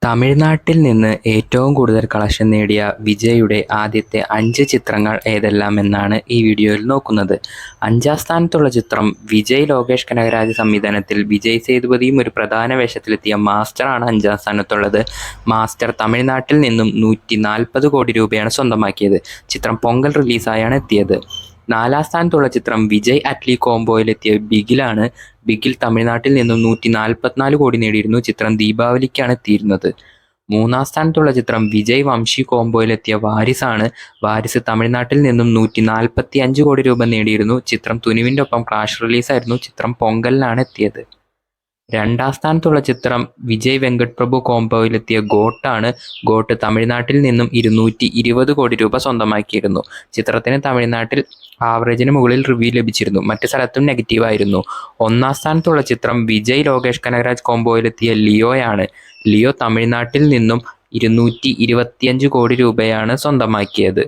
തമിഴ്നാട്ടിൽ നിന്ന് ഏറ്റവും കൂടുതൽ കളക്ഷൻ നേടിയ വിജയുടെ ആദ്യത്തെ 5 ചിത്രങ്ങൾ ഏതെല്ലാമെന്നാണ് ഈ വീഡിയോയിൽ നോക്കുന്നത്. 5ാം സ്ഥാനത്തുള്ള ചിത്രം വിജയ് ലോകേഷ് കനകരാജ് സംവിധാനത്തിൽ വിജയ് സേതുപതിയും ഒരു പ്രധാന വേഷത്തിലെത്തിയ മാസ്റ്റർ ആണ് 5ാം സ്ഥാനത്തുള്ളത്. മാസ്റ്റർ തമിഴ്നാട്ടിൽ നിന്നും 140 കോടി രൂപയാണ് സ്വന്തമാക്കിയത്. ചിത്രം പൊങ്കൽ റിലീസായാണ് എത്തിയത്. 4ാം സ്ഥാനത്തുള്ള ചിത്രം വിജയ് അറ്റ്ലി കോംബോയിലെത്തിയ ബിഗിലാണ്. ബിഗിൽ തമിഴ്നാട്ടിൽ നിന്നും 144 കോടി നേടിയിരുന്നു. ചിത്രം ദീപാവലിക്കാണ് എത്തിയിരുന്നത്. 3ാം സ്ഥാനത്തുള്ള ചിത്രം വിജയ് വംശി കോംബോയിലെത്തിയ വാരിസാണ്. വാരിസ് തമിഴ്നാട്ടിൽ നിന്നും 145 കോടി രൂപ നേടിയിരുന്നു. ചിത്രം തുനുവിൻ്റെ ഒപ്പം ക്ലാഷ് റിലീസായിരുന്നു. ചിത്രം പൊങ്കലിനാണ് എത്തിയത്. 2ാം സ്ഥാനത്തുള്ള ചിത്രം വിജയ് വെങ്കട് പ്രഭു കോംബോയിലെത്തിയ ഗോട്ടാണ്. ഗോട്ട് തമിഴ്നാട്ടിൽ നിന്നും 220 കോടി രൂപ സ്വന്തമാക്കിയിരുന്നു. ചിത്രത്തിന് തമിഴ്നാട്ടിൽ ആവറേജിന് മുകളിൽ റിവ്യൂ ലഭിച്ചിരുന്നു. മറ്റ് സ്ഥലത്തും നെഗറ്റീവായിരുന്നു. 1ാം സ്ഥാനത്തുള്ള ചിത്രം വിജയ് ലോകേഷ് കനകരാജ് കോംബോയിലെത്തിയ ലിയോയാണ്. ലിയോ തമിഴ്നാട്ടിൽ നിന്നും 225 കോടി രൂപയാണ് സ്വന്തമാക്കിയത്.